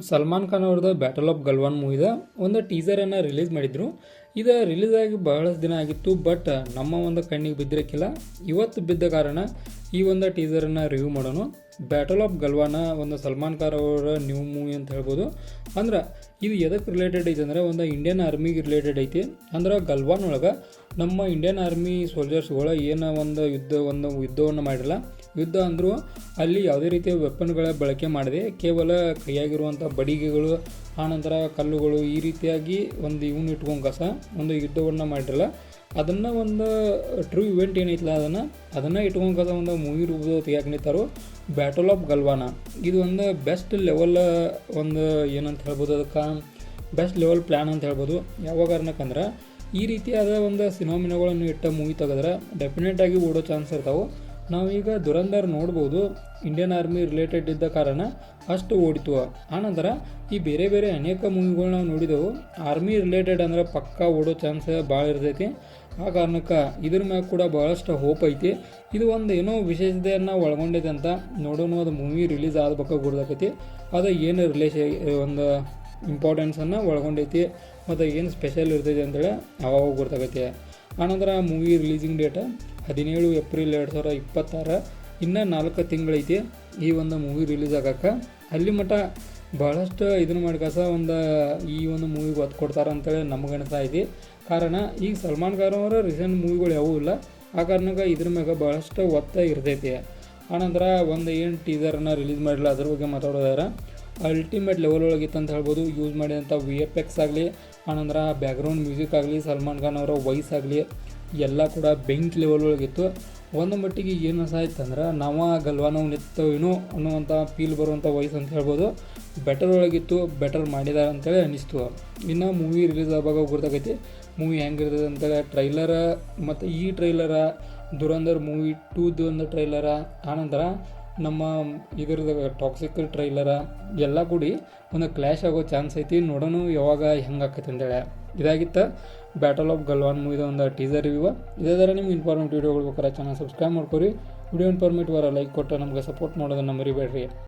ಸಲ್ಮಾನ್ ಖಾನ್ ಅವ್ರದ್ದು battle of Galwan ಮೂವಿದ ಒಂದು ಟೀಸರನ್ನು release ಮಾಡಿದ್ರು. ಇದು ರಿಲೀಸ್ ಆಗಿ ಬಹಳಷ್ಟು ದಿನ ಆಗಿತ್ತು, ಬಟ್ ನಮ್ಮ ಒಂದು ಕಣ್ಣಿಗೆ ಬಿದ್ದಿರಕ್ಕಿಲ್ಲ. ಇವತ್ತು ಬಿದ್ದ ಕಾರಣ ಈ ಒಂದು ಟೀಸರನ್ನು ರಿವ್ಯೂ ಮಾಡೋಣ. ಬ್ಯಾಟಲ್ ಆಫ್ ಗಲ್ವಾನ ಒಂದು ಸಲ್ಮಾನ್ ಖಾನ್ ಅವರ ನ್ಯೂ ಮೂವಿ ಅಂತ ಹೇಳ್ಬೋದು. ಅಂದ್ರೆ ಇದು ಎದಕ್ಕೆ ರಿಲೇಟೆಡ್ ಐತೆ ಅಂದರೆ ಒಂದು ಇಂಡಿಯನ್ ಆರ್ಮಿಗೆ ರಿಲೇಟೆಡ್ ಐತಿ. ಅಂದ್ರೆ ಗಲ್ವಾನ್ ಒಳಗೆ ನಮ್ಮ ಇಂಡಿಯನ್ ಆರ್ಮಿ ಸೋಲ್ಜರ್ಸ್ಗಳು ಏನೋ ಒಂದು ಯುದ್ಧವನ್ನು ಮಾಡಿರಲ್ಲ. ಯುದ್ಧ ಅಂದರೂ ಅಲ್ಲಿ ಯಾವುದೇ ರೀತಿಯ ವೆಪನ್ಗಳ ಬಳಕೆ ಮಾಡದೆ ಕೇವಲ ಕೈಯಾಗಿರುವಂಥ ಬಡಿಗೆಗಳು, ಆನಂತರ ಕಲ್ಲುಗಳು, ಈ ರೀತಿಯಾಗಿ ಒಂದು ಇವನ್ನ ಇಟ್ಕೊಂಡು ಒಂದು ಯುದ್ಧವನ್ನು ಮಾಡಿರಲ್ಲ. ಅದನ್ನು ಒಂದು ಟ್ರೂ ಇವೆಂಟ್ ಏನೈತಲ್ಲ ಅದನ್ನು ಇಟ್ಕೊಂಡು ಒಂದು ಮೂವಿ ರೂಪದ ತೆಗಿಯಾಕೆ ನಿಂತಾರೋ ಬ್ಯಾಟಲ್ ಆಫ್ ಗಲ್ವಾನ. ಇದು ಒಂದು ಬೆಸ್ಟ್ ಲೆವೆಲ್ ಒಂದು ಏನಂತ ಹೇಳ್ಬೋದು, ಅದಕ್ಕೆ ಬೆಸ್ಟ್ ಲೆವೆಲ್ ಪ್ಲ್ಯಾನ್ ಅಂತ ಹೇಳ್ಬೋದು. ಯಾವ ಕಾರಣಕ್ಕಂದ್ರೆ ಈ ರೀತಿಯಾದ ಒಂದು ಸಿನಿಮಾಗಳನ್ನು ಇಟ್ಟ ಮೂವಿ ತೆಗೆದ್ರೆ ಡೆಫಿನೆಟಾಗಿ ಓಡೋ ಚಾನ್ಸ್ ಇರ್ತಾವೆ. ನಾವೀಗ ದುರಂಧರ್ ನೋಡ್ಬೋದು, ಇಂಡಿಯನ್ ಆರ್ಮಿ ರಿಲೇಟೆಡ್ ಇದ್ದ ಕಾರಣ ಅಷ್ಟು ಓಡಿತು. ಆನಂತರ ಈ ಬೇರೆ ಬೇರೆ ಅನೇಕ ಮೂವಿಗಳು ನಾವು ನೋಡಿದೆವು, ಆರ್ಮಿ ರಿಲೇಟೆಡ್ ಅಂದ್ರೆ ಪಕ್ಕಾ ಓಡೋ ಚಾನ್ಸ್ ಭಾಳ ಇರ್ತೈತಿ. ಆ ಕಾರಣಕ್ಕೆ ಇದ್ರ ಮ್ಯಾಗ ಕೂಡ ಭಾಳಷ್ಟು ಹೋಪ್ ಐತಿ. ಇದು ಒಂದು ಏನೋ ವಿಶೇಷತೆಯನ್ನು ಒಳಗೊಂಡೈತೆ ಅಂತ ನೋಡೋಣ. ಅದು ಮೂವಿ ರಿಲೀಸ್ ಆದ ಗುರ್ದಾಕೈತಿ ಅದು ಏನು ಒಂದು ಇಂಪಾರ್ಟೆನ್ಸನ್ನು ಒಳಗೊಂಡೈತಿ ಮತ್ತು ಏನು ಸ್ಪೆಷಲ್ ಇರ್ತೈತಿ ಅಂತೇಳಿ ಅವಾಗ ಗೊತ್ತಾಗೈತಿ. ಆನಂತರ ಮೂವಿ ರಿಲೀಸಿಂಗ್ ಡೇಟ್ 17 ಏಪ್ರಿಲ್ 2026. ಇನ್ನೂ 4 ತಿಂಗಳೈತಿ ಈ ಒಂದು ಮೂವಿ ರಿಲೀಸ್ ಆಗಕ್ಕೆ. ಅಲ್ಲಿ ಮಟ್ಟ ಭಾಳಷ್ಟು ಇದನ್ನು ಮಾಡ್ಕಸ ಈ ಒಂದು ಮೂವಿಗೆ ಒತ್ತು ಕೊಡ್ತಾರೆ ಅಂತೇಳಿ ನಮಗೆ ಅನಿಸ್ತಾ ಐತಿ. ಕಾರಣ ಈಗ ಸಲ್ಮಾನ್ ಖಾನ್ ಅವರ ರೀಸೆಂಟ್ ಮೂವಿಗಳು ಯಾವೂ ಇಲ್ಲ. ಆ ಕಾರಣಕ್ಕೆ ಇದ್ರ ಮ್ಯಾಗ ಭಾಳಷ್ಟು ಒತ್ತ ಇರ್ತೈತಿ. ಆನಂತರ ಏನು ಟೀಸರನ್ನು ರಿಲೀಸ್ ಮಾಡಿಲ್ಲ ಅದ್ರ ಬಗ್ಗೆ ಮಾತಾಡೋದಾರ ಅಲ್ಟಿಮೇಟ್ ಲೆವೆಲ್ ಒಳಗಿತ್ತು ಅಂತ ಹೇಳ್ಬೋದು. ಯೂಸ್ ಮಾಡಿದಂಥ VFX ಆಗಲಿ, ಆನಂತರ ಬ್ಯಾಕ್ಗ್ರೌಂಡ್ ಮ್ಯೂಸಿಕ್ ಆಗಲಿ, ಸಲ್ಮಾನ್ ಖಾನ್ ಅವರ ವಾಯ್ಸ್ ಆಗಲಿ ಎಲ್ಲ ಕೂಡ ಬೆಂಕಿ ಲೆವೆಲ್ ಒಳಗಿತ್ತು. ಒಂದು ಮಟ್ಟಿಗೆ ಏನು ಅನ್ಸಾಯ್ತು ಅಂದ್ರೆ ನಾವು ಗಲ್ವಾನವು ನಿತ್ತವೇನೋ ಅನ್ನುವಂಥ ಫೀಲ್ ಬರುವಂಥ ವಾಯ್ಸ್ ಅಂತ ಹೇಳ್ಬೋದು. ಬೆಟರ್ ಒಳಗಿತ್ತು, ಬೆಟರ್ ಮಾಡಿದ್ದಾರೆ ಅಂತೇಳಿ ಅನ್ನಿಸ್ತು. ಇನ್ನು ಮೂವಿ ರಿಲೀಸ್ ಆಗುವಾಗ ಗೊತ್ತಾಗೈತಿ ಮೂವಿ ಹೆಂಗಿರ್ತದೆ ಅಂತೇಳಿ. ಟ್ರೈಲರ ಮತ್ತು ಈ ಟ್ರೈಲರ ದುರಂಧರ್ ಮೂವಿ 2 ಒಂದು ಟ್ರೈಲರ, ಆನಂತರ ನಮ್ಮ ಇದ್ರದ್ದು ಟಾಕ್ಸಿಕ್ ಟ್ರೈಲರ ಎಲ್ಲ ಕೂಡಿ ಒಂದು ಕ್ಲ್ಯಾಶ್ ಆಗೋ ಚಾನ್ಸ್ ಐತಿ. ನೋಡೋಣ ಯಾವಾಗ ಹೆಂಗೆ ಆಕೈತೆ ಅಂತೇಳಿ. ಇದಾಗಿತ್ತು ಬ್ಯಾಟಲ್ ಆಫ್ ಗಲ್ವಾನ್ ಮೂವಿದ ಒಂದು ಟೀಸರ್ ರಿವ್ಯೂ. ಇದೇ ಥರ ನಿಮ್ಗೆ ಇನ್ಫಾರ್ಮೇಟಿವ್ ವಿಡಿಯೋಗಳು ಬೇಕಾದ್ರೆ ಚಾನಲ್ ಸಬ್ಸ್ಕ್ರೈಬ್ ಮಾಡ್ಕೊರಿ. ವಿಡಿಯೋ ಇನ್ಫಾರ್ಮೇಟಿವ್ ಲೈಕ್ ಕೊಟ್ಟು ನಮಗೆ ಸಪೋರ್ಟ್ ಮಾಡೋದನ್ನು ಮರಿಬೇಡ್ರಿ.